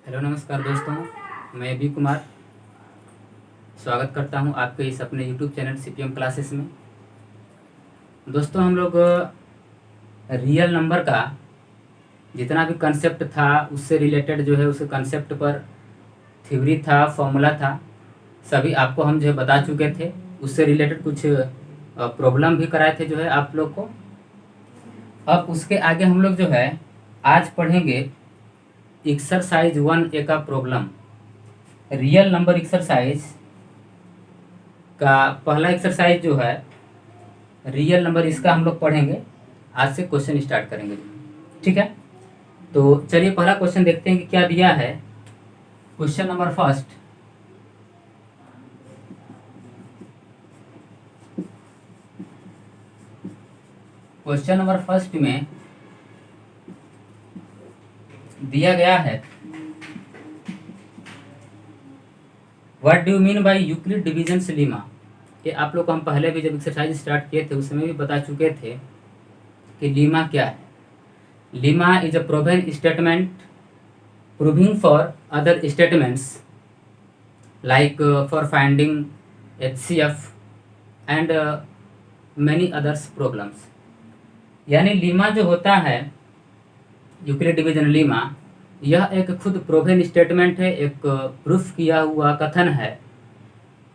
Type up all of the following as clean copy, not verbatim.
Hello नमस्कार दोस्तों, मैं बी कुमार स्वागत करता हूं आपके इस अपने यूट्यूब चैनल सीपीएम क्लासेस में। दोस्तों, हम लोग रियल नंबर का जितना भी कंसेप्ट था उससे रिलेटेड जो है उस कंसेप्ट पर थ्योरी था, फॉर्मूला था, सभी आपको हम जो है बता चुके थे। उससे रिलेटेड कुछ प्रॉब्लम भी कराए थे जो है आप लोग को। अब उसके आगे हम लोग जो है आज पढ़ेंगे एक्सरसाइज 1A का प्रॉब्लम। रियल नंबर एक्सरसाइज का पहला एक्सरसाइज जो है रियल नंबर, इसका हम लोग पढ़ेंगे। आज से क्वेश्चन स्टार्ट करेंगे, ठीक है। तो चलिए पहला क्वेश्चन देखते हैं कि क्या दिया है। Question number first, question number first में दिया गया है what do you mean by Euclid division Lima. ये आप लोग को हम पहले भी जब एक्सरसाइज स्टार्ट किए थे उस समय भी बता चुके थे कि लीमा क्या है। Lima is a proven statement proving for other statements like for finding HCF and many others problems. यानी लीमा जो होता है, यूक्लिड डिवीजन लीमा, यह एक खुद प्रूवन स्टेटमेंट है, एक प्रूफ किया हुआ कथन है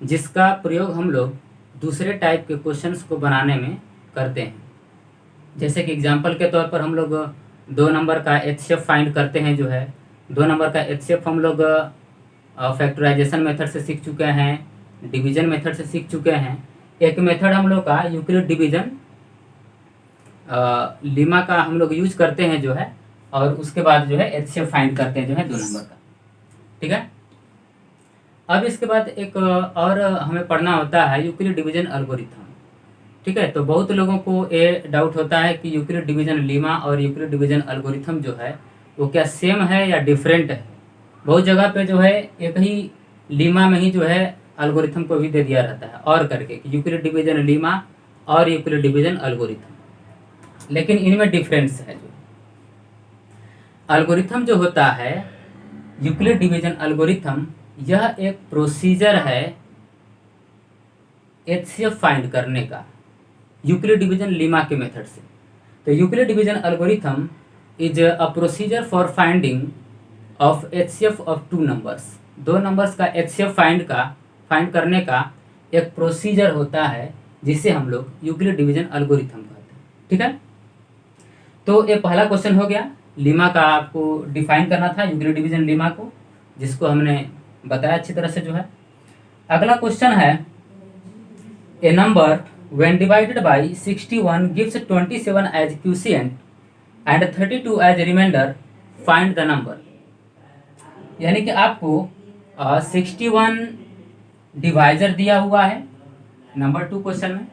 जिसका प्रयोग हम लोग दूसरे टाइप के क्वेश्चंस को बनाने में करते हैं। जैसे कि एग्जांपल के तौर पर हम लोग 2 नंबर का एचसीएफ फाइंड करते हैं। जो है 2 नंबर का एचसीएफ हम लोग फैक्टराइजेशन मेथड से सीख चुके हैं, डिवीजन मेथड से सीख चुके हैं। एक मेथड हम लोग का यूक्लिड डिवीजन लीमा का हम लोग यूज करते हैं जो है, और उसके बाद जो है एचसीएफ फाइंड करते हैं जो है 2 नंबर का, ठीक है। अब इसके बाद एक और हमें पढ़ना होता है यूक्लिड डिवीजन एल्गोरिथम, ठीक है। तो बहुत लोगों को ये डाउट होता है कि यूक्लिड डिवीजन लीमा और यूक्लिड डिवीजन एल्गोरिथम जो है वो क्या सेम है या डिफरेंट है। बहुत जगह पे जो है एक ही लीमा में ही जो है एल्गोरिथम को भी दे दिया रहता है और करके कि यूक्लिड डिवीजन लीमा और यूक्लिड डिवीजन एल्गोरिथम, लेकिन इनमें डिफरेंस है। जो एल्गोरिथम जो होता है यूक्लिड डिवीजन एल्गोरिथम, यह एक प्रोसीजर है एचसीएफ फाइंड करने का यूक्लिड डिवीजन लीमा के मेथड से। तो Euclid division algorithm is a procedure for finding of HCF of 2 numbers. 2 numbers का एचसीएफ फाइंड करने का एक प्रोसीजर होता है जिसे हम लोग यूक्लिड डिवीजन एल्गोरिथम कहते हैं, ठीक है। तो ये पहला क्वेश्चन हो गया। लीमा का आपको डिफाइन करना था, यूक्लिड डिवीजन लीमा को, जिसको हमने बताया अच्छी तरह से जो है। अगला क्वेश्चन है a number when divided by 61 gives 27 as quotient and 32 as remainder, find the number। यानी कि आपको 61 डिवाइजर दिया हुआ है नंबर 2 क्वेश्चन में,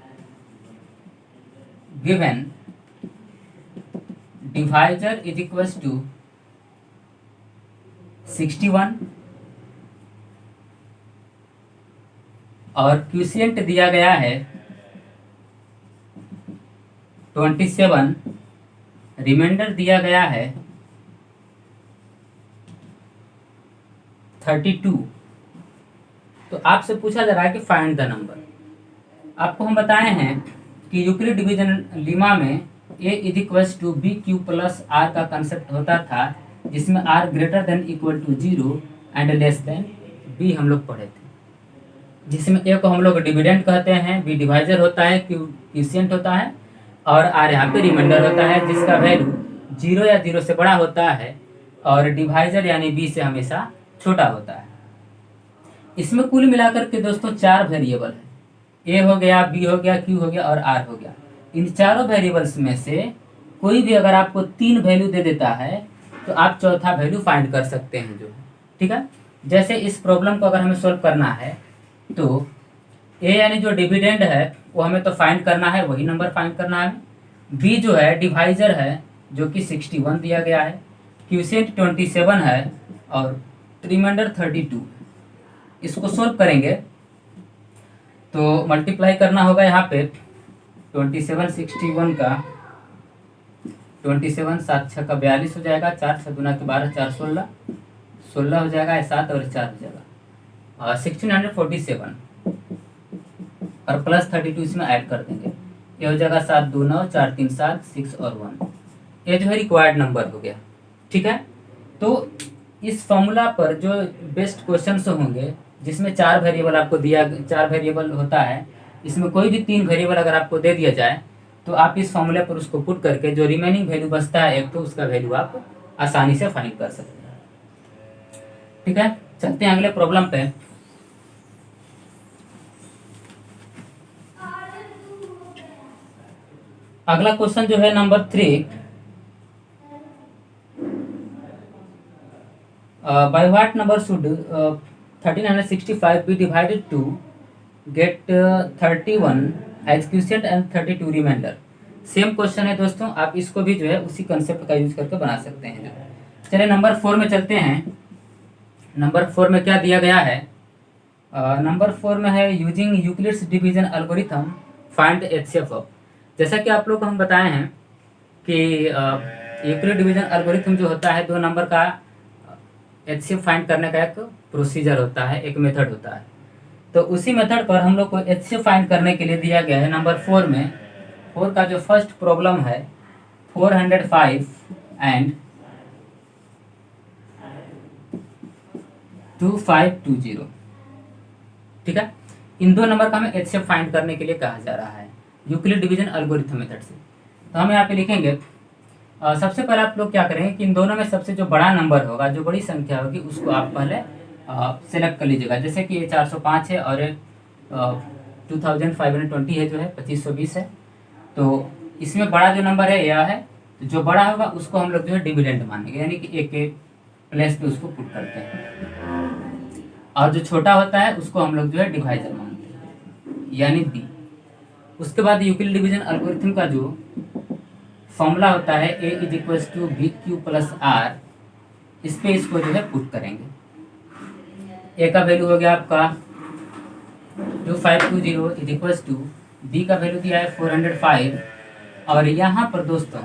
given divisor is equal to 61 और क्यूशियंट दिया गया है 27, रिमाइंडर दिया गया है 32। तो आपसे पूछा जा रहा है कि फाइंड द नंबर। आपको हम बताए हैं कि यूक्लिड डिवीजन लीमा में A is equals to B Q plus are का कंसेप्ट होता था, जिसमें R greater than equal to 0 and less than B हम लोग पढ़े थे, जिसमें ए को हम लोग डिविडेंड कहते हैं, बी डिवाइजर होता है, क्यू क्यूशियंट होता है, और आर यहाँ पे रिमाइंडर होता है जिसका वैल्यू 0 या 0 से बड़ा होता है और डिवाइजर यानी बी से हमेशा छोटा होता है। इसमें कुल मिलाकर के दोस्तों 4 वेरिएबल है, ए हो गया, बी हो गया, क्यू हो गया और आर हो गया। इन चारों वेरिएबल्स में से कोई भी अगर आपको 3 वैल्यू दे देता है तो आप चौथा वैल्यू फाइंड कर सकते हैं जो, ठीक है। जैसे इस प्रॉब्लम को अगर हमें सोल्व करना है तो ए यानी जो डिविडेंड है वो हमें तो फाइंड करना है, वही नंबर फाइंड करना है। बी जो है डिवाइजर है जो कि 61 दिया गया है, क्यूशियंट 27 है और रिमाइंडर 32। इसको सोल्व करेंगे तो मल्टीप्लाई करना होगा यहाँ पे 27 61 का, 27 7 6 का 42 हो जाएगा, 4 6 2 12 4 16 16 हो जाएगा, 7 और 4 हो जाएगा 1647 और प्लस 32 इसमें ऐड कर देंगे, ये हो जाएगा 7 2 9 4 3 7 6 और 1, ये जो है रिक्वायर्ड नंबर हो गया। ठीक है, तो इस फॉर्मूला पर जो बेस्ट क्वेश्चंस होंगे जिसमें 4 वेरिएबल आपको दिया, 4 वेरिएबल होता है, इसमें कोई भी 3 वेरिएबल अगर आपको दे दिया जाए तो आप इस फॉर्मूले पर उसको पुट करके जो रिमेनिंग वैल्यू बचता है एक, तो उसका वैल्यू आप आसानी से फाइंड कर सकते हैं। ठीक है, चलते हैं अगले प्रॉब्लम पे। अगला क्वेश्चन जो है number 3, by what number should 1365 be divided to get 31 as question and 32 remainder. Same question है दोस्तों, आप इसको भी जो है उसी कंसेप्ट का यूज करके बना सकते हैं। चलिए नंबर 4 में चलते हैं। नंबर 4 में क्या दिया गया है? नंबर 4 में है using Euclid's division algorithm find HCF of. जैसा कि आप लोग को हम बताए हैं कि यूक्लिड डिवीजन एल्गोरिथम जो होता है 2 नंबर का एचसीएफ फाइंड करने का एक प्रोसीजर होता है, एक मेथड होता है। तो उसी मेथड पर हम लोग को एचसीएफ फाइंड करने के लिए दिया गया है नंबर 4 में। 4 का जो फर्स्ट प्रॉब्लम है 405 एंड 2520। ठीक है, इन 2 नंबर का हमें एचसीएफ फाइंड करने के लिए कहा जा रहा है यूक्लिड डिवीजन एल्गोरिथम मेथड से। तो हम यहाँ पे लिखेंगे सबसे पहले आप लोग क्या करेंगे कि इन दोनों में सबसे जो बड़ा नंबर होगा, जो बड़ी संख्या होगी, उसको आप पहले सेलेक्ट कर लीजिएगा। जैसे कि ये 405 है और 2520 है, जो है 2520 है। तो इसमें बड़ा जो नंबर है यह है, तो जो बड़ा होगा उसको हम लोग जो है डिविडेंड मानेंगे, यानी कि एक के प्लेस पे उसको पुट करते हैं। और जो छोटा होता है उसको हम लोग जो है डिवाइजर मानते हैं, यानी बी। उसके बाद यूक्लिड डिवीजन एल्गोरिथम का जो फॉर्मूला होता है A is equal to B Q plus R, इस पे इसको जो है पुट करेंगे। ए का वैल्यू हो गया आपका 2520 इज इक्वल टू बी का वैल्यू दिया है 405। और यहाँ पर दोस्तों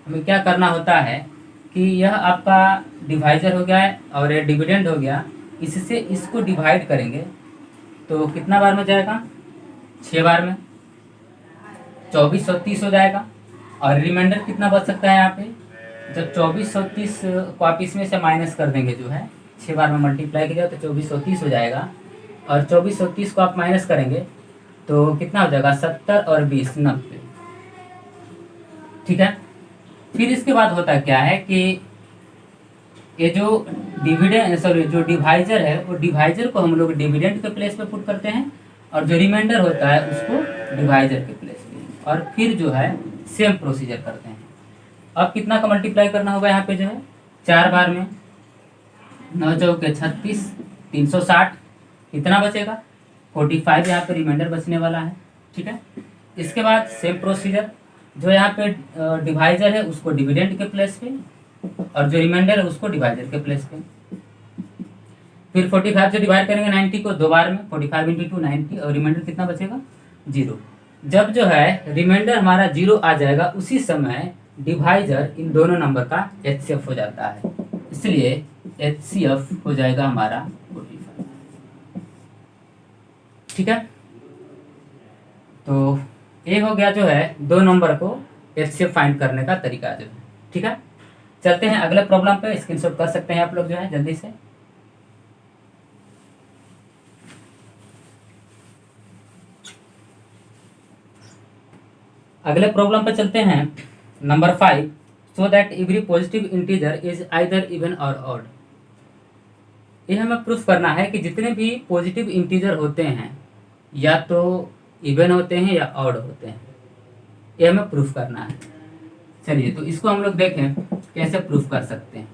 हमें क्या करना होता है कि यह आपका डिवाइजर हो गया है और ये डिविडेंड हो गया, इससे इसको डिवाइड करेंगे तो कितना बार में जाएगा? 6 बार में 2430 हो जाएगा। और रिमाइंडर कितना बच सकता है यहाँ पे? जब 2430 को आप इसमें से माइनस कर देंगे, जो है 6 बार में मल्टीप्लाई किया तो 2430 हो जाएगा। और 2430 को आप माइनस करेंगे तो कितना हो जाएगा? 70 और 20 90। ठीक है, फिर इसके बाद होता क्या है कि ये जो जो डिवाइजर है, वो डिवाइजर को हम लोग डिविडेंड के प्लेस पे पुट करते हैं और जो रिमाइंडर होता है उसको डिवाइजर के प्लेस पे, और फिर जो है सेम प्रोसीजर करते हैं। अब कितना का मल्टीप्लाई करना होगा यहाँ पे? जो है 4 बार में 9 चौके 36, 360, कितना बचेगा? 45 यहाँ पे रिमाइंडर बचने वाला है। ठीक है, इसके बाद सेम प्रोसीजर, जो यहाँ पे डिवाइजर है उसको डिविडेंड के प्लेस पे और जो रिमाइंडर है उसको डिवाइजर के प्लेस पे। फिर 45 से डिवाइड करेंगे 90 को 2 बार में, 45 × 2 90, और रिमाइंडर कितना बचेगा? 0। जब जो है रिमाइंडर हमारा 0 आ जाएगा, उसी समय डिवाइजर इन दोनों नंबर का एचसीएफ हो जाता है, इसलिए एचसीएफ हो जाएगा हमारा 45। ठीक है, तो ये हो गया जो है 2 नंबर को एचसीएफ फाइंड करने का तरीका जो है। ठीक है, चलते हैं अगले प्रॉब्लम पे। स्क्रीनशॉट कर सकते हैं आप लोग जो है जल्दी से। अगले प्रॉब्लम पे चलते हैं number 5। So that every positive integer is either even और ऑड। ये हमें प्रूफ करना है कि जितने भी पॉजिटिव इंटीजर होते हैं या तो इवन होते हैं या ऑड होते हैं, ये हमें प्रूफ करना है। चलिए तो इसको हम लोग देखें कैसे प्रूफ कर सकते हैं।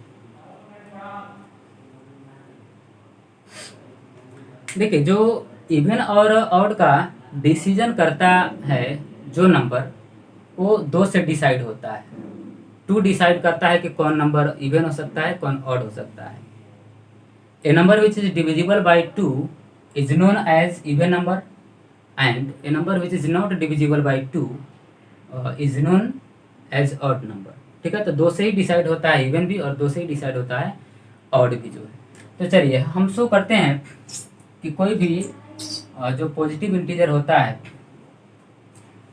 देखिए, जो इवन और ऑड का डिसीजन करता है जो नंबर, वो 2 से डिसाइड होता है। 2 डिसाइड करता है कि कौन नंबर इवन हो सकता है, कौन ऑड हो सकता है। A number which is divisible by 2 is known as even number and a number which is not divisible by 2 is known as odd number. ठीक है, तो 2 से ही डिसाइड होता है इवन भी और 2 से ही डिसाइड होता है ऑड भी जो है। तो चलिए हम शो करते हैं कि कोई भी जो पॉजिटिव इंटीजर होता है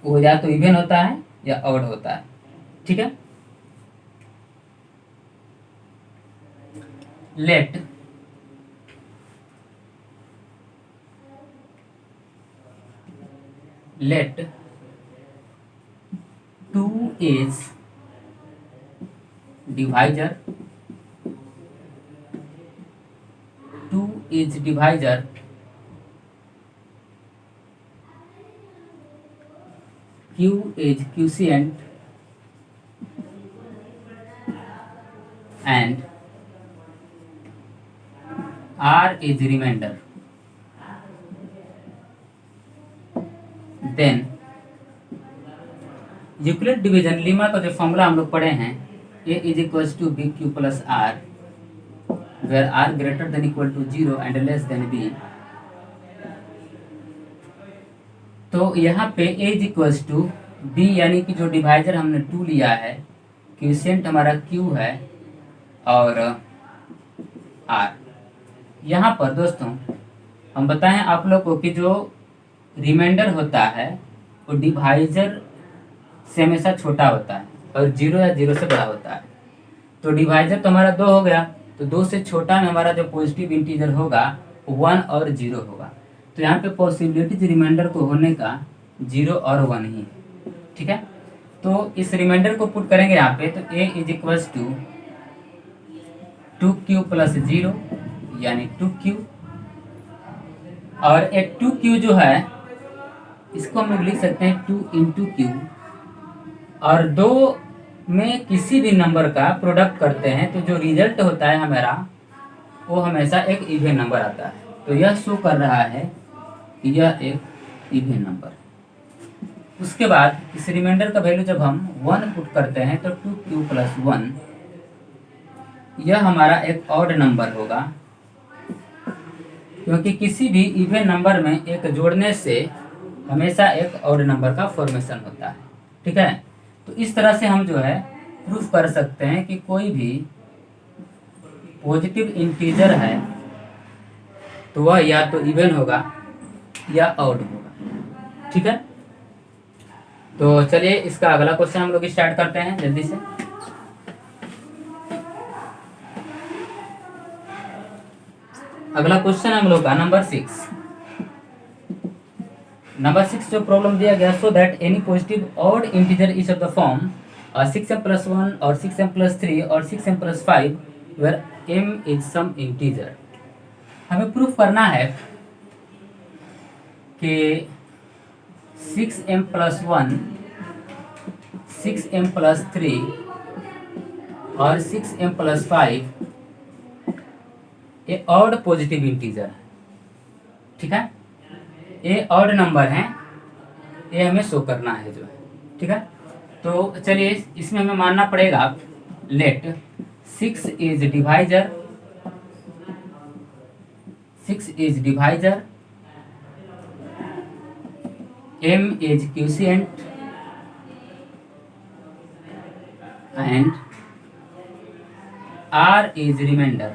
वो या तो इवन होता है या ऑड होता है। ठीक है, let two is divisor Q is quotient and R is remainder, then Euclid division lemma का जो फॉर्मूला हम लोग पढ़े हैं A is equals to B Q plus r where r greater than equal to 0 and less than b. तो यहाँ पे A is equals to b यानी कि जो डिवाइजर हमने 2 लिया है, क्वोशिएंट हमारा Q है और R। यहाँ पर दोस्तों हम बताएं आप लोग को कि जो रिमाइंडर होता है वो डिवाइजर से हमेशा छोटा होता है और 0 या 0 से बड़ा होता है। तो डिवाइजर तो हमारा 2 हो गया, तो 2 से छोटा में हमारा जो पॉजिटिव इंटीजर होगा वो 1 और 0 होगा। तो यहाँ पे पॉसिबिलिटीज रिमाइंडर को होने का 0 और 1 ही है। ठीक है, तो इस रिमाइंडर को पुट करेंगे यहाँ पे, तो A is equals to 2Q plus 0 यानी 2Q, और एक 2Q जो है इसको हम लोग लिख सकते हैं 2 इंटू Q, और 2 में किसी भी नंबर का प्रोडक्ट करते हैं तो जो रिजल्ट होता है हमारा वो हमेशा एक इवन नंबर आता है। तो यह शो कर रहा है कि यह एक इवन नंबर। उसके बाद इस रिमाइंडर का वैल्यू जब हम 1 पुट करते हैं तो 2Q प्लस 1 यह हमारा एक ऑड नंबर होगा, क्योंकि किसी भी इवन नंबर में एक जोड़ने से हमेशा एक ऑड नंबर का फॉर्मेशन होता है। ठीक है, तो इस तरह से हम जो है प्रूफ कर सकते हैं कि कोई भी पॉजिटिव इंटीजर है तो वह या तो इवन होगा या ऑड होगा। ठीक है, तो चलिए इसका अगला क्वेश्चन हम लोग स्टार्ट करते हैं जल्दी से। अगला क्वेश्चन हम लोग का नंबर 6 जो प्रॉब्लम दिया गया, so that any positive odd integer is of the form 6m plus 1 और 6m प्लस 3 और 6m plus 5 where m is some integer. हमें प्रूफ करना है कि 6m प्लस 1, 6m प्लस 3 और 6m प्लस 5 ये ऑड पॉजिटिव इंटीजर है। ठीक है, ये ऑड नंबर है, ये हमें शो करना है जो है। ठीक है, तो चलिए इसमें हमें मानना पड़ेगा let 6 is divisor m is quotient and r is remainder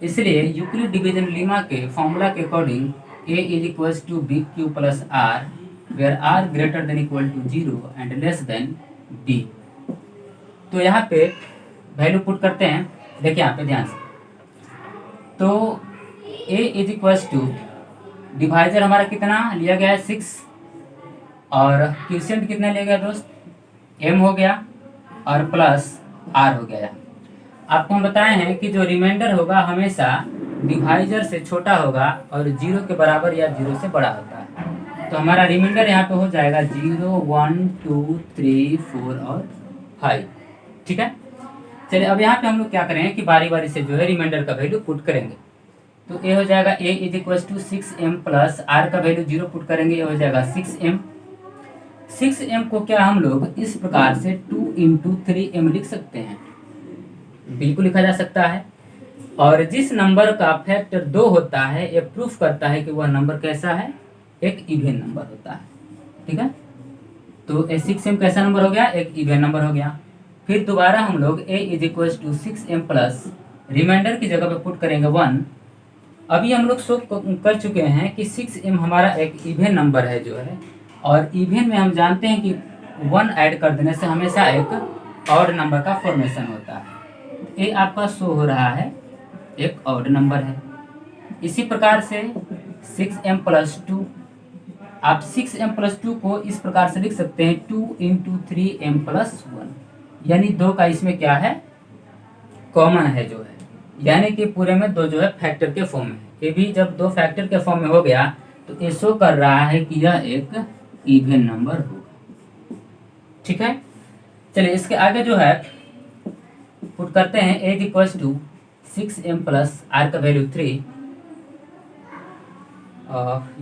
इसलिए यूक्लिड डिवीजन लीमा के फॉर्मूला के according A is equals to B Q plus r where r greater than equal to 0 and less than b। तो यहाँ पे value put करते हैं, देखिए यहाँ पे ध्यान से। तो A is equals to divisor हमारा कितना लिया गया है 6 और क्वोशिएंट कितना लिया गया दोस्त m हो गया और प्लस r हो गया। आपको हम बताए हैं कि जो रिमाइंडर होगा हमेशा डिवाइजर से छोटा होगा और 0 के बराबर या 0 से बड़ा होता है। तो हमारा रिमाइंडर यहाँ पे हो जाएगा 0, 1, 2, 3, 4 और 5। ठीक है, चलिए अब यहाँ पे हम लोग क्या करेंगे कि बारी बारी से जो है रिमाइंडर का वैल्यू पुट करेंगे। तो ए हो जाएगा A is equal to 6m plus are का वैल्यू 0 पुट करेंगे, ये हो जाएगा 6m। 6m को क्या हम लोग इस प्रकार से 2 इंटू 3m लिख सकते हैं, बिल्कुल लिखा जा सकता है। और जिस नंबर का फैक्टर 2 होता है ये प्रूफ करता है कि वह नंबर कैसा है, एक इवन नंबर होता है। ठीक है, तो 6m कैसा नंबर हो गया, एक इवन नंबर हो गया। फिर दोबारा हम लोग a is equal to 6m plus remainder की जगह पे पुट करेंगे 1। अभी हम लोग शो कर चुके हैं कि 6m हमारा एक इवन नंबर है जो है, और इवन में हम जानते हैं कि 1 ऐड कर देने से हमेशा एक ऑड नंबर का फॉर्मेशन होता है। ये आपका शो हो रहा है एक ऑड नंबर है। इसी प्रकार से 6m प्लस 2, आप 6m प्लस 2 को इस प्रकार से लिख सकते हैं 2 इंटू 3m प्लस 1, यानी 2 का इसमें क्या है, कॉमन है जो है, यानी कि पूरे में 2 जो है फैक्टर के फॉर्म में है। ये भी जब 2 फैक्टर के फॉर्म में हो गया तो ये शो कर रहा है कि यह एक इवन नंबर होगा। ठीक है, चलिए इसके आगे जो है पुट करते हैं a equals to 6m plus r का वैल्यू 3।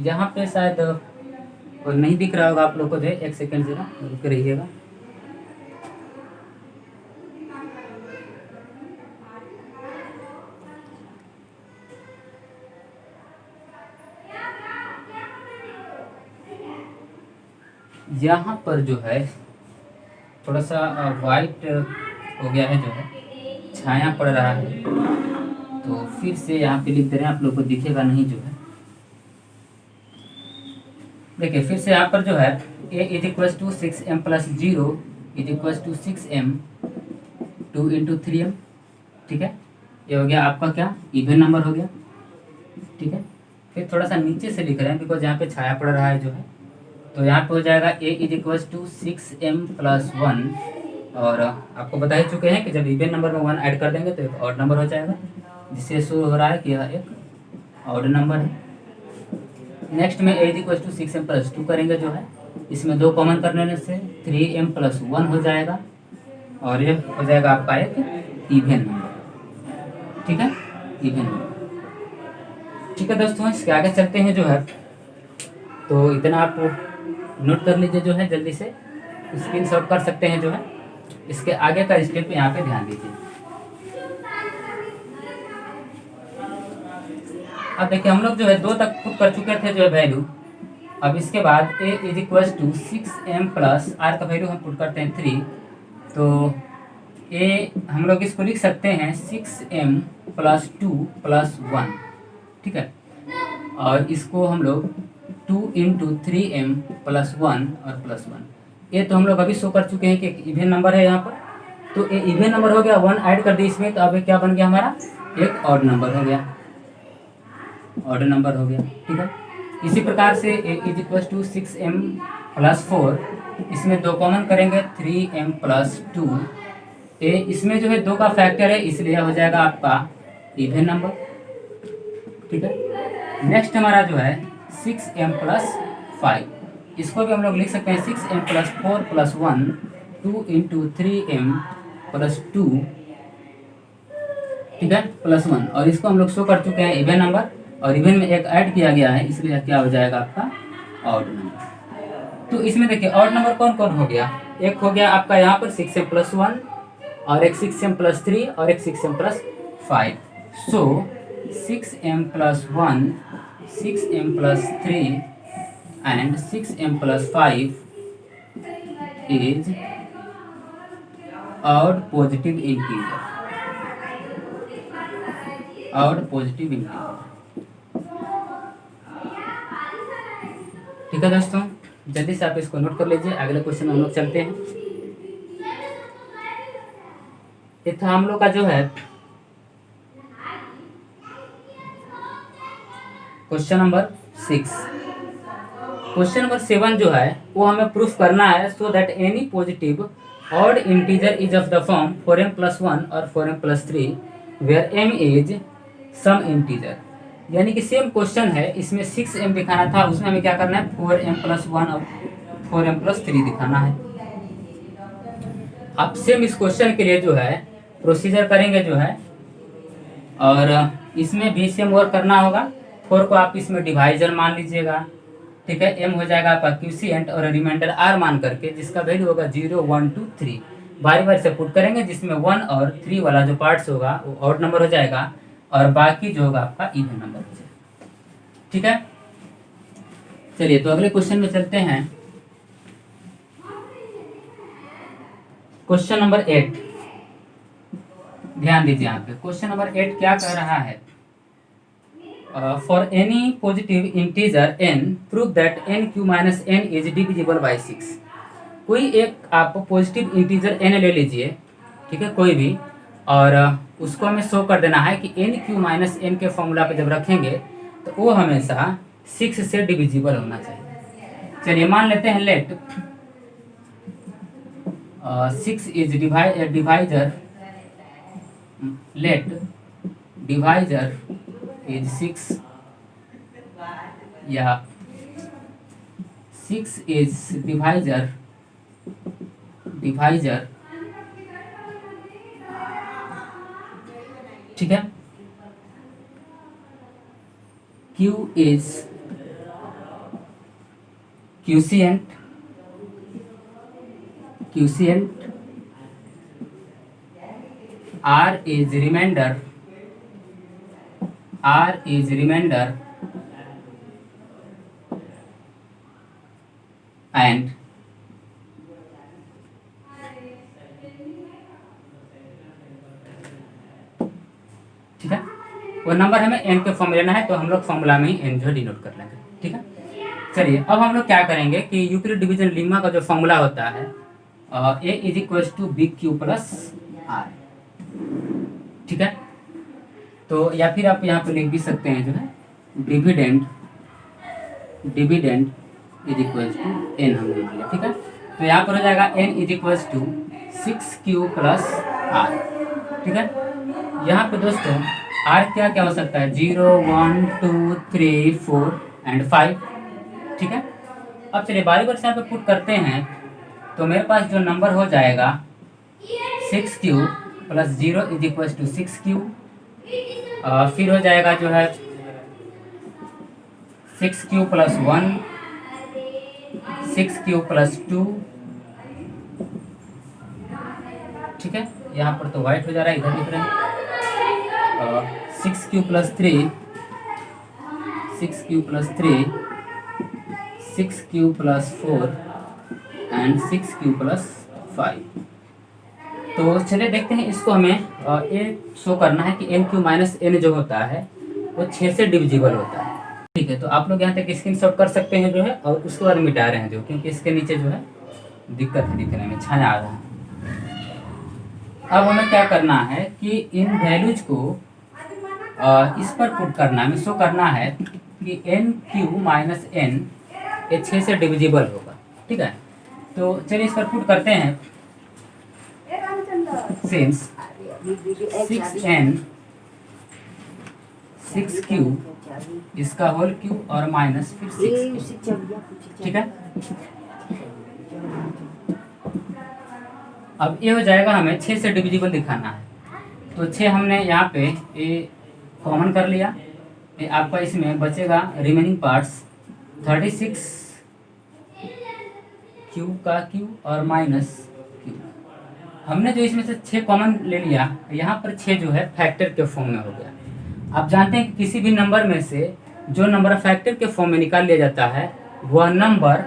यहाँ पे शायद और नहीं दिख रहा होगा आप लोग को, जो है एक सेकेंड जरा रुक रहिएगा। यहाँ पर जो है थोड़ा सा वाइट हो गया है, जो है छाया पड़ रहा है, तो फिर से यहाँ पे लिख दे रहे हैं, आप लोग को दिखेगा नहीं जो है। देखिए फिर से यहाँ पर जो है a is equals to 6m plus 0 is equals to 6m 2 into 3m। ठीक है, ये हो गया आपका क्या, इवन नंबर हो गया। ठीक है, फिर थोड़ा सा नीचे से लिख रहे हैं बिकॉज यहाँ पे छाया पड़ रहा है जो है, तो यहाँ पे हो जाएगा a is equals to 6m plus 1, और आपको बता ही चुके हैं कि जब इवन नंबर में 1 ऐड कर देंगे तो एक ऑड नंबर हो जाएगा, जिससे शो हो रहा है कि यह एक ऑड नंबर है। नेक्स्ट में a is equals to 6m plus 2 करेंगे जो है, इसमें 2 कॉमन करने से 3m प्लस 1 हो जाएगा, और ये हो जाएगा आपका एक इवन नंबर। ठीक है, इवन नंबर। ठीक है दोस्तों, इसके आगे चलते हैं जो है, तो इतना आप नोट कर लीजिए जो है, जल्दी से स्क्रीन शॉट कर सकते हैं जो है। इसके आगे का स्टेप यहाँ पे ध्यान दीजिए। अब देखिए हम लोग जो है 2 तक पुट कर चुके थे जो है वैल्यू। अब इसके बाद a is equals to 6m plus r का वैल्यू हम पुट करते हैं 3, तो a हम लोग इसको लिख सकते हैं 6m प्लस 2 प्लस 1। ठीक है, और इसको हम लोग 2 इंटू 3m प्लस 1 और प्लस 1। ये तो हम लोग अभी शो कर चुके हैं कि एक इवन नंबर है यहाँ पर, तो ये इवन नंबर हो गया, 1 ऐड कर दी इसमें, तो अब ये क्या बन गया हमारा, एक ऑड नंबर हो गया, ऑड नंबर हो गया। ठीक है, इसी प्रकार से a is equal to 6m plus 4, इसमें 2 कॉमन करेंगे 3m प्लस 2, a इसमें जो है 2 का फैक्टर है इसलिए हो जाएगा आपका इवन नंबर। ठीक है, नेक्स्ट हमारा जो है 6m प्लस 5, इसको भी हम लोग लिख सकते हैं 6m plus 4 plus 1 2 into 3m plus 2। ठीक है, प्लस 1, और इसको हम लोग शो कर चुके हैं इवन नंबर, और इवन में एक ऐड किया गया है इसलिए क्या हो जाएगा आपका ऑड नंबर। तो इसमें देखिए ऑड नंबर कौन कौन हो गया, एक हो गया आपका यहाँ पर 6m प्लस 1, और एक 6m प्लस 3, और एक 6m plus 5। So 6m plus 1, 6m plus 3 and 6m plus 5 is odd positive integer, odd positive integer. ठीक है दोस्तों, जल्दी से आप इसको नोट कर लीजिए। अगले क्वेश्चन में हम लोग चलते हैं। ये था हम लोग का जो है क्वेश्चन नंबर 6। क्वेश्चन नंबर 7 जो है वो हमें प्रूफ करना है, so that any positive odd integer is of the form 4m plus 1 और 4m plus 3 where m is some integer. यानी कि सेम क्वेश्चन है, इसमें 6m दिखाना था, उसमें हमें क्या करना है 4m प्लस 1 और 4m प्लस 3 दिखाना है। आप सेम इस क्वेश्चन के लिए जो है प्रोसीजर करेंगे जो है, और इसमें भी सेम वर्क करना होगा। 4 को आप इसमें डिवाइजर मान लीजिएगा। ठीक है, m हो जाएगा आपका क्यूसिएंट और रिमाइंडर r मान करके, जिसका वैल्यू होगा 0 1 2 3। बारी बारी से पुट करेंगे, जिसमें 1 और 3 वाला जो पार्ट्स होगा वो ऑड नंबर हो जाएगा, और बाकी जो होगा आपका इवन नंबर हो जाएगा। ठीक है, चलिए तो अगले क्वेश्चन में चलते हैं। क्वेश्चन नंबर 8, ध्यान दीजिए यहाँ पे। क्वेश्चन नंबर 8 क्या कह रहा है? For any positive integer n prove that n Q minus n is divisible by 6। कोई एक आप पॉजिटिव इंटीजर n ले लीजिए, ठीक है, कोई भी, और उसको हमें शो कर देना है कि n क्यू माइनस n के फॉर्मूला पे जब रखेंगे तो वो हमेशा 6 से डिविजिबल होना चाहिए। चलिए मान लेते हैं let 6 is divisor, let divisor is 6 या 6 इज डिवाइजर ठीक है, Q is quotient, R is remainder, and ठीक है, वो नंबर हमें n के फॉर्म में लेना है, तो हम लोग फॉर्मूला में ही n जो है डिनोट कर लेंगे। ठीक है, चलिए अब हम लोग क्या करेंगे कि यूक्लिड डिवीजन लीमा का जो फॉर्मूला होता है a is equal to B Q plus r. ठीक है, तो या फिर आप यहाँ पे लिख भी सकते हैं जो है dividend is equal to n हम लिख लिया। ठीक है, तो यहाँ पर हो जाएगा n is equal to 6q plus r. ठीक है, यहाँ पे दोस्तों r क्या क्या हो सकता है? 0 1 2 3 4 एंड 5। ठीक है, अब चलिए बारी बारी से यहाँ पे पुट करते हैं, तो मेरे पास जो नंबर हो जाएगा 6q plus 0 is equal to 6q, फिर हो जाएगा जो है 6q प्लस 1, 6q प्लस 2। ठीक है, यहाँ पर तो वाइट हो जा रहा है, इधर दिख रहा है 6q plus 3, 6q plus 3, 6q plus 4 and 6q plus 5। तो चलिए देखते हैं इसको हमें ये शो करना है कि n क्यू माइनस n जो होता है वो 6 से डिविजिबल होता है। ठीक है, तो आप लोग यहाँ तक स्क्रीनशॉट कर सकते हैं जो है, और उसके बाद मिटा रहे हैं जो, क्योंकि इसके नीचे जो है दिक्कत है दिखने में, छाया आ रहा है। अब हमें क्या करना है कि इन वैल्यूज को इस पर पुट करना है, हमें शो करना है कि n क्यू माइनस n ये 6 से डिविजिबल होगा। ठीक है, तो चलिए इस पर पुट करते हैं। सिंस 6q इसका होल क्यूब और माइनस फिर 6। ठीक है, अब ये हो जाएगा, हमें 6 से डिविजिबल दिखाना है, तो 6 हमने यहाँ पे ये कॉमन कर लिया। ये आपका इसमें बचेगा रिमेनिंग पार्ट्स 36 क्यू का क्यू और माइनस क्यू। हमने जो इसमें से 6 कॉमन ले लिया, यहाँ पर 6 जो है फैक्टर के फॉर्म में हो गया। आप जानते हैं कि किसी भी नंबर में से जो नंबर फैक्टर के फॉर्म में निकाल लिया जाता है, वह नंबर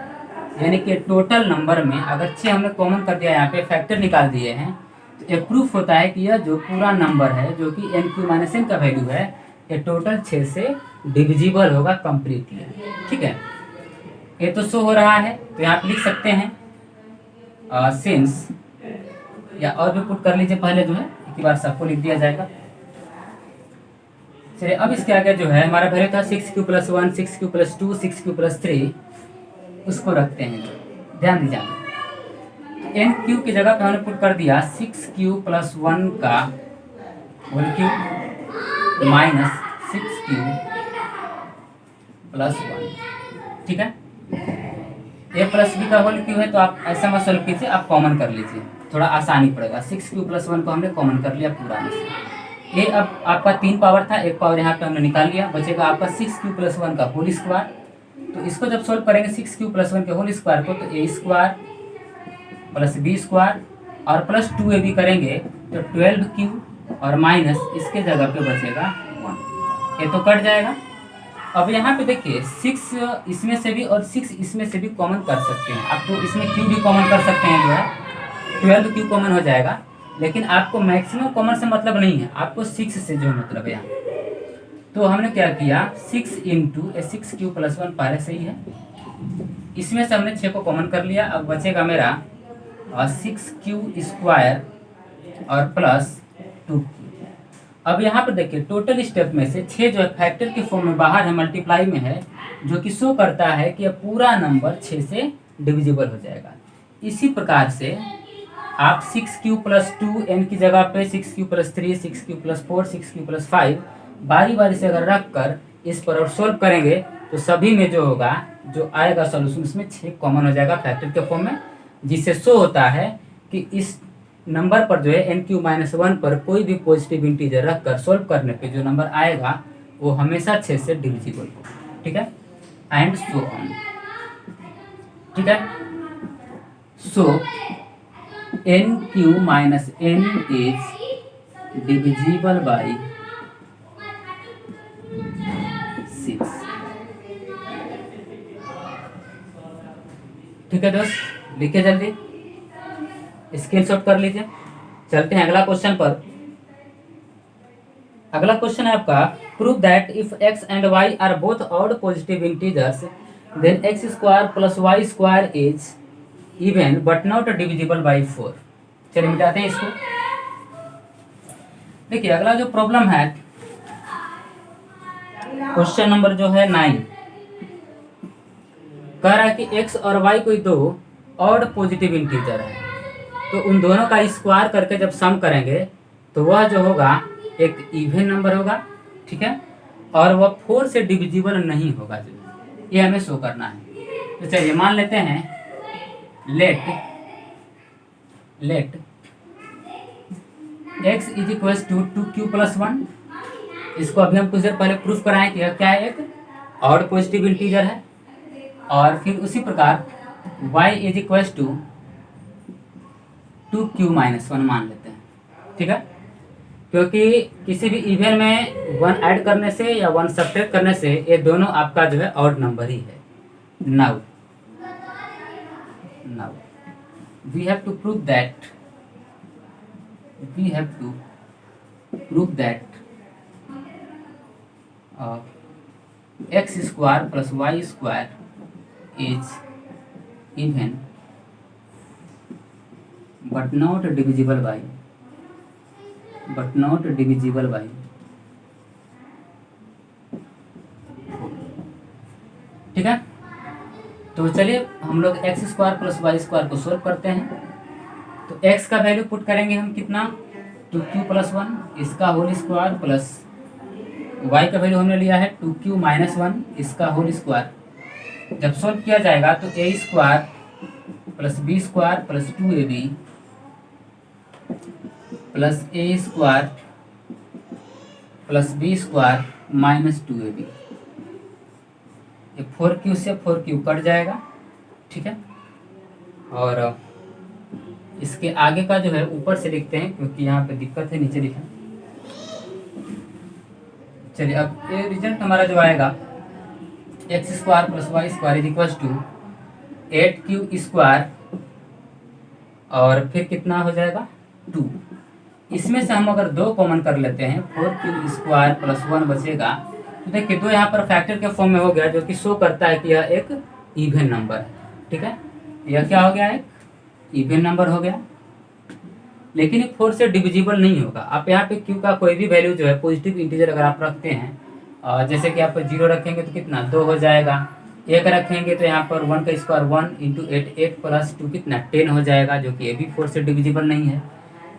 यानी कि टोटल नंबर में अगर 6 हमने कॉमन कर दिया, यहाँ पे फैक्टर निकाल दिए हैं, तो ये प्रूफ होता है कि यह जो पूरा नंबर है जो कि n क्यू माइनस n का वैल्यू है, ये टोटल 6 से डिविजिबल होगा कम्प्लीटली। ठीक है, ये तो शो हो रहा है, तो यहाँ पे लिख सकते हैं सिंस, या और भी पुट कर लीजिए, पहले जो है एक बार सबको लिख दिया जाएगा। चलिए अब इसके आगे जो है हमारा वैल्यू था 6q plus 1, 6q plus 2, 6q plus 3, उसको रखते हैं। ध्यान दीजिए, n क्यू की जगह पे हमने पुट कर दिया 6q प्लस 1 का whole cube minus 6q plus 1। ठीक है, a प्लस b का होल क्यूब है, तो आप ऐसा मत सॉल्व कीजिए, आप कॉमन कर लीजिए, थोड़ा आसानी पड़ेगा। 6q प्लस 1 को हमने कॉमन कर लिया पूरा में से। ये अब आपका 3 पावर था, 1 पावर यहाँ पे हमने निकाल लिया, बचेगा आपका 6q प्लस 1 का होल स्क्वायर। तो इसको जब सोल्व करेंगे 6q प्लस 1 के होल स्क्वायर को, तो a square plus b square और प्लस 2ab करेंगे तो 12q और माइनस इसके जगह पे बचेगा 1। ये तो कट जाएगा। अब यहाँ पे देखिए 6 इसमें से भी और 6 इसमें से भी कॉमन कर सकते हैं आप, तो इसमें q भी कॉमन कर सकते हैं जो है, 12 क्यू कॉमन हो जाएगा, लेकिन आपको मैक्सिमम कॉमन से मतलब नहीं है, आपको 6 से जो मतलब है यहाँ। तो हमने क्या किया, 6 इंटू 6 क्यू प्लस 1 पहले से ही है, इसमें से हमने 6 को कॉमन कर लिया। अब बचेगा मेरा 6 क्यू स्क्वायर और प्लस 2। अब यहाँ पर देखिए टोटल स्टेप में से 6 जो है फैक्टर के फॉर्म में बाहर है, मल्टीप्लाई में है, जो कि शो करता है कि अब पूरा नंबर 6 से डिविजिबल हो जाएगा। इसी प्रकार से आप 6 क्यू प्लस 2 n की जगह पे 6 Q plus 3, 6 Q plus 4, 6 Q plus 5 बारी बारी से अगर रख कर इस पर और सोल्व करेंगे तो सभी में जो होगा, जो आएगा सॉल्यूशन, उसमें 6 कॉमन हो जाएगा फैक्टर के फॉर्म में, जिससे शो होता है कि इस नंबर पर जो है n³ - 1 पर कोई भी पॉजिटिव इंटीजर रख कर सोल्व करने पे जो नंबर आएगा वो हमेशा 6 से डिविजिबल हो। ठीक है, एंड सो ऑन। ठीक है, सो n³ - n is divisible by 6। ठीक है दोस्त, लिखिए जल्दी, स्क्रीनशॉट कर लीजिए। चलते हैं अगला क्वेश्चन पर। अगला क्वेश्चन है आपका, prove that if x and y are both odd positive integers then x² plus y² is even but not divisible by 4। चलिए मिटाते हैं इसको। देखिए अगला जो प्रॉब्लम है, क्वेश्चन नंबर जो है 9, कह रहा है कि x और y कोई दो ऑड पॉजिटिव इंटीजर है, तो उन दोनों का स्क्वायर करके जब सम करेंगे तो वह जो होगा एक इवन नंबर होगा। ठीक है, और वह 4 से डिविजिबल नहीं होगा, जो ये हमें शो करना है। तो चलिए मान लेते हैं let x is equal to 2q plus 1। इसको अभी हम कुछ देर पहले प्रूफ कराएं कि क्या है, एक ऑड पॉजिटिव इंटीजर है। और फिर उसी प्रकार y is equal to 2q - 1 मान लेते हैं। ठीक है, क्योंकि किसी भी इवन में 1 ऐड करने से या 1 सब्ट्रैक्ट करने से ये दोनों आपका जो है ऑड नंबर ही है। Now we have to prove that x² plus y² is even but not divisible by ठीक है, तो चलिए हम लोग x² प्लस y² को सोल्व करते हैं। तो x का वैल्यू पुट करेंगे हम कितना, 2q प्लस 1, इसका होल स्क्वायर, प्लस y का वैल्यू हमने लिया है 2q - 1, इसका होल स्क्वायर। जब सोल्व किया जाएगा तो a² plus b² plus 2ab plus a² plus b² minus 2ab, ये 4q से 4q कट जाएगा। ठीक है, और इसके आगे का जो है ऊपर से लिखते हैं क्योंकि यहाँ पे दिक्कत है, नीचे लिखें। चलिए अब ये रिजल्ट हमारा जो आएगा, x² plus y² is equal to 8q² और फिर कितना हो जाएगा 2। इसमें से हम अगर 2 कॉमन कर लेते हैं, 4q² प्लस 1 बचेगा। तो देखिए 2 यहाँ पर फैक्टर के फॉर्म में हो गया, जो कि शो करता है कि यह एक इवन नंबर है। ठीक है, यह क्या हो गया, एक इवन नंबर हो गया, लेकिन ये 4 से डिविजिबल नहीं होगा। आप यहाँ पे q का कोई भी वैल्यू जो है पॉजिटिव इंटीजर अगर आप रखते हैं, जैसे कि आप 0 रखेंगे तो कितना 2 हो जाएगा, 1 रखेंगे तो यहाँ पर 1 का स्क्वायर 1 इंटू 8 प्लस 2 कितना 10 हो जाएगा, जो कि ये भी 4 से डिविजिबल नहीं है।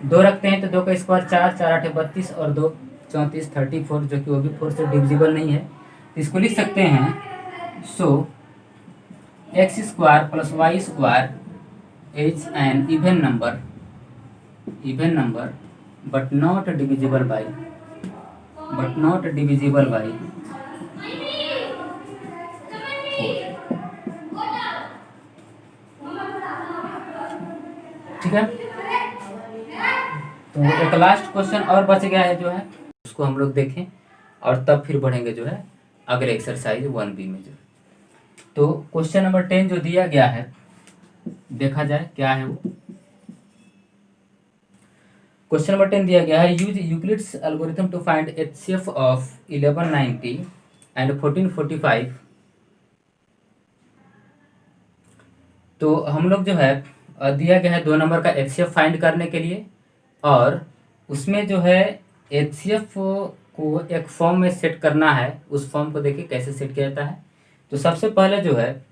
2 रखते हैं तो 2 का स्क्वायर 4, 4 8 32 और 2 34 34, जो कि वो भी 4 से डिविजिबल नहीं है। तो इसको लिख सकते हैं, सो x² plus y² is an even number but not divisible by ठीक है, तो एक लास्ट क्वेश्चन और बच गया है जो है, उसको हम लोग देखें और तब फिर बढ़ेंगे जो है अगले एक्सरसाइज 1b में। जो तो क्वेश्चन नंबर 10 जो दिया गया है, देखा जाए क्या है वो। क्वेश्चन नंबर 10 दिया गया है, use Euclid's algorithm to find HCF of 1190 and 1445। तो हम लोग जो है दिया गया है 2 नंबर का एचसीएफ फाइंड करने के लिए, और उसमें जो है एचसीएफ को एक फॉर्म में सेट करना है। उस फॉर्म को देखिए कैसे सेट किया जाता है। तो सबसे पहले जो है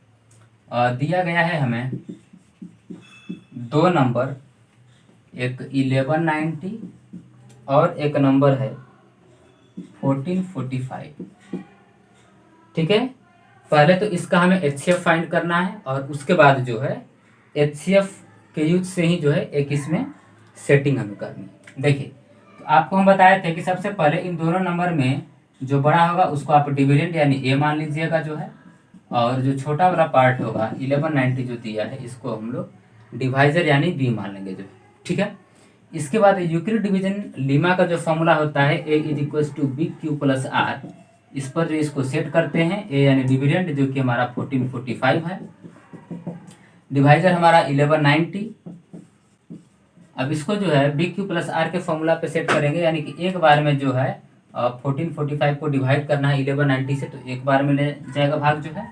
दिया गया है हमें 2 नंबर, एक 1190 और एक नंबर है 1445। ठीक है, पहले तो इसका हमें एचसीएफ फाइंड करना है और उसके बाद जो है एचसीएफ के यूज से ही जो है एक इसमें सेटिंग हमें करनी है। देखिए, तो आपको हम बताए थे कि सबसे पहले इन दोनों नंबर में जो बड़ा होगा उसको आप डिविडेंड यानी ए मान लीजिएगा जो है, और जो छोटा वाला पार्ट होगा 1190 जो दिया है इसको हम लोग डिवाइजर यानी बी मान लेंगे जो है। ठीक है, इसके बाद यूक्लिड डिवीजन लीमा का जो फॉर्मूला होता है A is equal to B Q plus R, इस पर जो इसको सेट करते हैं ए यानी डिविडेंड जो कि हमारा 1445 है, डिवाइजर हमारा 1190। अब इसको जो है बी क्यू प्लस आर के फॉर्मूला पे सेट करेंगे, यानी कि एक बार में जो है 1445 को डिवाइड करना है 1190 से, तो एक बार में ले जाएगा भाग जो है,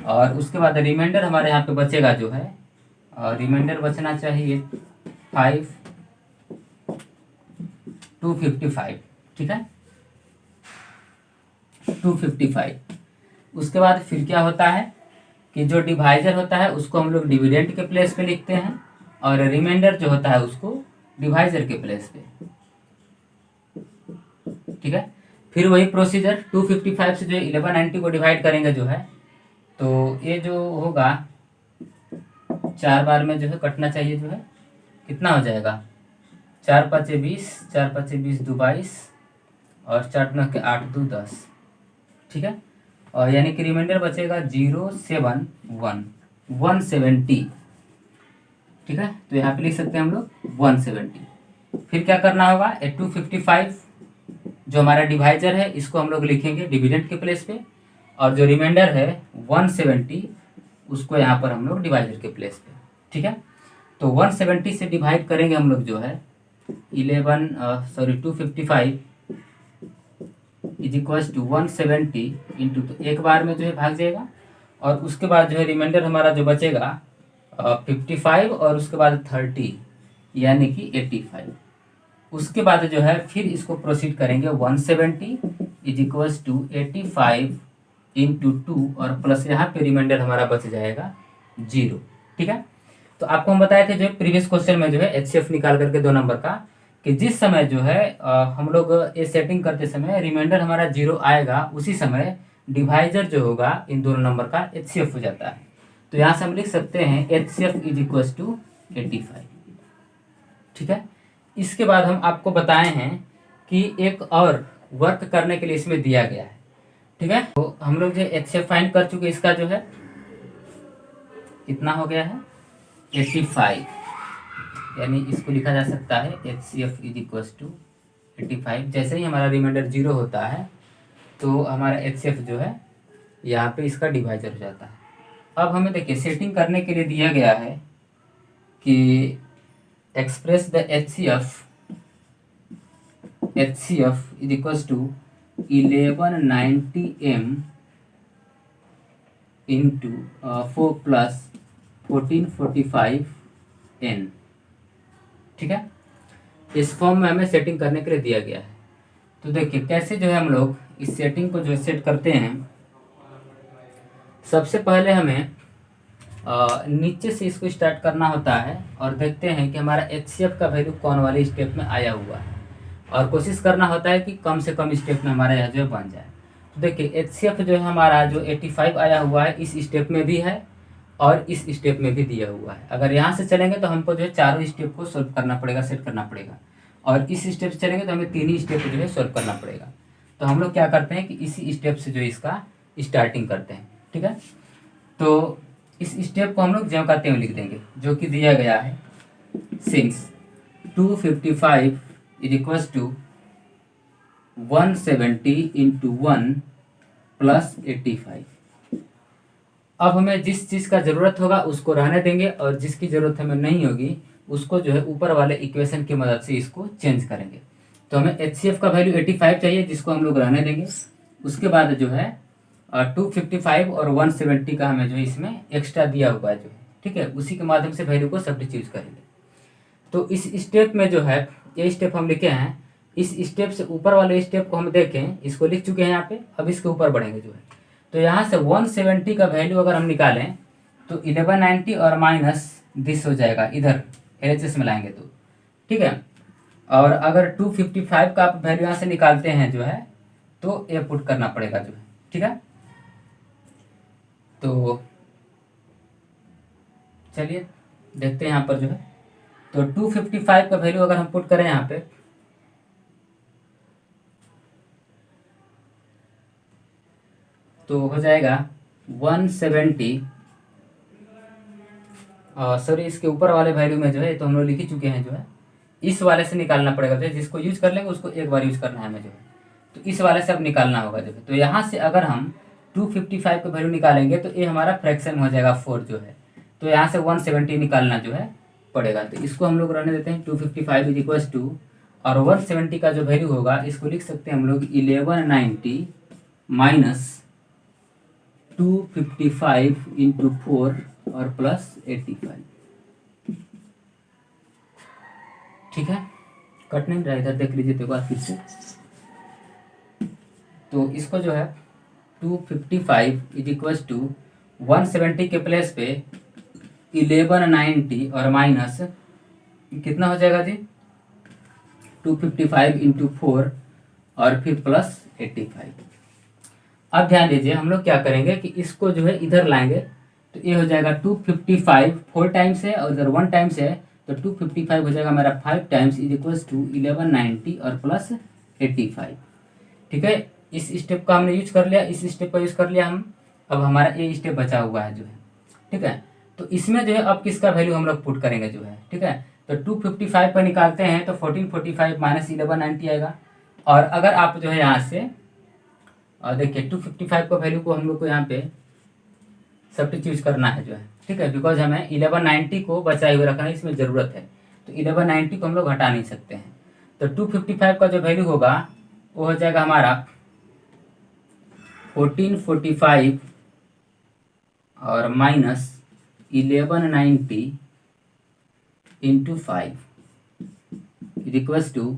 और उसके बाद रिमाइंडर हमारे यहाँ पे बचेगा जो है, रिमाइंडर बचना चाहिए 255। ठीक है, 255। उसके बाद फिर क्या होता है कि जो डिवाइजर होता है उसको हम लोग डिविडेंड के प्लेस पे लिखते हैं, और रिमाइंडर जो होता है उसको डिवाइजर के प्लेस पे। ठीक है, फिर वही प्रोसीजर 255 से जो 1190 को डिवाइड करेंगे जो है, तो ये जो होगा 4 बार में जो है कटना चाहिए जो है, कितना हो जाएगा 4 5 20, 4 5 20 2 22, और 4 9 के 8 2 10। ठीक है, और यानी कि रिमाइंडर बचेगा 071 170। ठीक है, तो यहाँ पे लिख सकते हैं हम लोग 170। फिर क्या करना होगा, 255 जो हमारा डिवाइजर है इसको हम लोग लिखेंगे डिविडेंड के प्लेस पे, और जो रिमाइंडर है 170 उसको यहाँ पर हम लोग डिवाइजर के प्लेस पे। ठीक है, तो 170 से डिवाइड करेंगे हम लोग जो है 255 इज इक्वल टू 170 इंटू, तो एक बार में जो है भाग जाएगा, और उसके बाद जो है रिमाइंडर हमारा जो बचेगा 55 और उसके बाद 30 यानी कि 85। उसके बाद जो है फिर इसको प्रोसीड करेंगे 170 इज इक्वल टू 85 इंटू 2, और प्लस यहाँ पे रिमाइंडर हमारा बच जाएगा 0। ठीक है, तो आपको हम बताए थे जो प्रीवियस क्वेश्चन में जो है एचसीएफ निकाल करके 2 नंबर का, कि जिस समय जो है हम लोग ये सेटिंग करते समय रिमाइंडर हमारा 0 आएगा, उसी समय डिवाइजर जो होगा इन दोनों नंबर का एचसीएफ हो जाता है। तो यहाँ से हम लिख सकते हैं एचसीएफ इज इक्वल टू 85। ठीक है, इसके बाद हम आपको बताए हैं कि एक और वर्क करने के लिए इसमें दिया गया है। ठीक है, तो हम लोग जो एचसीएफ फाइंड कर चुके, इसका जो है कितना हो गया है 85, यानी इसको लिखा जा सकता है एचसीएफ इज इक्वल टू 85। जैसे ही हमारा रिमाइंडर 0 होता है तो हमारा एचसीएफ जो है यहाँ पे इसका डिवाइजर हो जाता है। अब हमें देखिए सेटिंग करने के लिए दिया गया है कि express the HCF is equal to 1190m into 4 plus 1445n। ठीक है, इस फॉर्म में हमें सेटिंग करने के लिए दिया गया है। तो देखिए कैसे जो है हम लोग इस सेटिंग को जो सेट करते हैं। सबसे पहले हमें नीचे से इसको स्टार्ट करना होता है, और देखते हैं कि हमारा एचसीएफ का वैल्यू कौन वाले स्टेप में आया हुआ है, और कोशिश करना होता है कि कम से कम स्टेप में हमारा यह जो बन जाए। तो देखिए एचसीएफ जो है हमारा जो 85 आया हुआ है इस स्टेप में भी है और इस स्टेप में भी दिया हुआ है। अगर यहाँ से चलेंगे तो हमको जो है चारों स्टेप को सोल्व करना पड़ेगा, सेट करना पड़ेगा, और इस स्टेप से चलेंगे तो हमें 3 ही स्टेप जो है सोल्व करना पड़ेगा। तो हम लोग क्या करते हैं कि इसी स्टेप से जो इसका स्टार्टिंग करते हैं। ठीक है, तो इस स्टेप को हम लोग ज्यों का त्यों लिख देंगे, जो कि दिया गया है since 255 is equal to 170 into 1 plus 85। अब हमें जिस चीज़ का ज़रूरत होगा उसको रहने देंगे, और जिसकी ज़रूरत हमें नहीं होगी उसको जो है ऊपर वाले इक्वेशन की मदद से इसको चेंज करेंगे। तो हमें HCF का वैल्यू 85 चाहिए, जिसको हम लोग रहने देंगे। उसके बाद जो है 255 और 170 का हमें जो है इसमें एक्स्ट्रा दिया हुआ है जो है, ठीक है, उसी के माध्यम से वैल्यू को सब्स्टिट्यूट करेंगे। तो इस स्टेप में जो है ये स्टेप हम लिखे हैं, इस स्टेप से ऊपर वाले स्टेप को हम देखें, इसको लिख चुके हैं यहाँ पे। अब इसके ऊपर बढ़ेंगे जो है, तो यहाँ से 170 का वैल्यू अगर हम निकालें तो 1190 और माइनस दिस हो जाएगा, इधर LHS में लाएंगे तो, ठीक है। और अगर 255 का आप वैल्यू यहाँ से निकालते हैं जो है, तो ये पुट करना पड़ेगा जो है, ठीक है। तो चलिए देखते हैं यहाँ पर जो है, तो 255 का वैल्यू अगर हम पुट करें यहाँ पे, तो हो जाएगा 170, सॉरी इसके ऊपर वाले वैल्यू में जो है तो हम लोग लिख ही चुके हैं जो है, इस वाले से निकालना पड़ेगा जो है, जिसको यूज कर लेंगे उसको एक बार यूज करना है हमें जो है, तो इस वाले से अब निकालना होगा जो है। तो यहाँ से अगर हम 255 का वैल्यू निकालेंगे तो ये हमारा फ्रैक्शन हो जाएगा 4 जो है, तो यहाँ से 170 निकालना जो है पड़ेगा। तो इसको हम लोग रहने देते हैं, 255 इज इक्वल टू, और 170 का जो वैल्यू होगा इसको लिख सकते हैं हम लोग 1190 माइनस 255 इंटू 4 और प्लस 85, ठीक है। कट नहीं रहा, इधर देख लीजिए तो एक बार फिर से। तो इसको जो है 255 इज इक्वल टू 170 के प्लेस पे 1190 और माइनस कितना हो जाएगा जी, 255 इंटू 4 और फिर प्लस 85। अब ध्यान दीजिए, हम लोग क्या करेंगे कि इसको जो है इधर लाएंगे, तो ये हो जाएगा 255 4 टाइम्स है और इधर 1 टाइम्स है, तो 255 हो जाएगा मेरा 5 टाइम्स इज इक्वल टू 1190 और प्लस 85, ठीक है। इस स्टेप का हमने यूज कर लिया, इस स्टेप का यूज कर लिया हम। अब हमारा ये स्टेप बचा हुआ है जो है, ठीक है। तो इसमें जो है अब किसका वैल्यू हम लोग पुट करेंगे जो है, ठीक है। तो 255 पर निकालते हैं तो 1445 माइनस 1190 आएगा। और अगर आप जो है यहाँ से देखिए 255 का वैल्यू को हम लोग को यहाँ पे सब्स्टिट्यूट करना है जो है, ठीक है, बिकॉज हमें 1190 को बचाए हुए रखना है, इसमें ज़रूरत है। तो 1190 को हम लोग हटा नहीं सकते हैं। तो 255 का जो वैल्यू होगा वो हो जाएगा हमारा 1445 और minus 1190 into 5 is equals to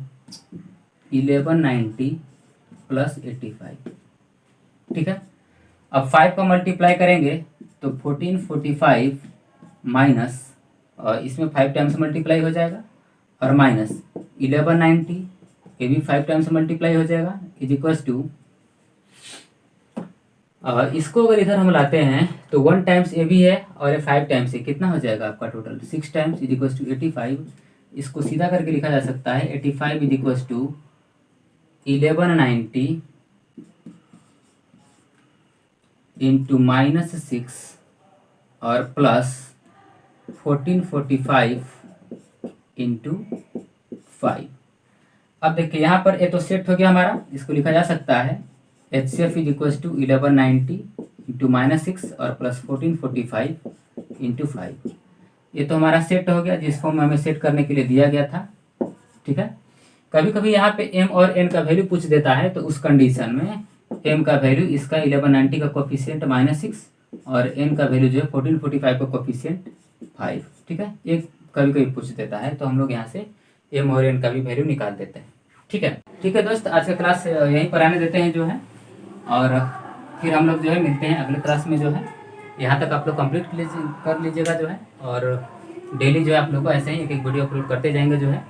1190 plus 85, ठीक है। अब 5 का मल्टीप्लाई करेंगे तो 1445 माइनस, और इसमें 5 टाइम्स मल्टीप्लाई हो जाएगा, और माइनस 1190, ये भी 5 टाइम्स मल्टीप्लाई हो जाएगा, इज इक्वल्स टू, इसको अगर इधर हम लाते हैं तो 1 टाइम्स ये भी है और ये 5 टाइम्स है, कितना हो जाएगा आपका total 6 times is equals to 85। इसको सीधा करके लिखा जा सकता है 85 is equals to 1190 into minus 6 और प्लस 1445 इंटू 5। अब देखिए यहाँ पर ये तो सेट हो गया हमारा, इसको लिखा जा सकता है HCF is equals to 1190 into minus 6 और प्लस 1445 इंटू 5। ये तो हमारा सेट हो गया, जिस फॉर्म में हमें सेट करने के लिए दिया गया था, ठीक है। कभी कभी यहाँ पे m और n का वैल्यू पूछ देता है, तो उस कंडीशन में m का वैल्यू इसका 1190 का कोफिशिएंट -6 और n का वैल्यू जो है 1445 का कोफिशिएंट 5, ठीक है। एक कभी कभी पूछ देता है, तो हम लोग यहाँ से m और n का भी वैल्यू निकाल देते हैं, ठीक है। ठीक है दोस्त, आज का क्लास यहीं पर आने देते हैं जो है, और फिर हम लोग जो है मिलते हैं अगले क्लास में जो है। यहाँ तक आप लोग कंप्लीट कर लीजिएगा जो है, और डेली जो है आप लोग को ऐसे ही एक एक वीडियो अपलोड करते जाएंगे जो है।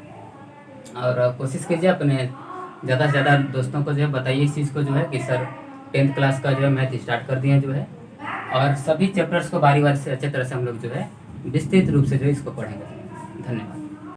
और कोशिश कीजिए अपने ज़्यादा से ज़्यादा दोस्तों को जो है बताइए इस चीज़ को जो है कि सर 10th क्लास का जो है मैथ स्टार्ट कर दिए जो है, और सभी चैप्टर्स को बारी बारी से अच्छे तरह से हम लोग जो है विस्तृत रूप से जो है इसको पढ़ेंगे। धन्यवाद।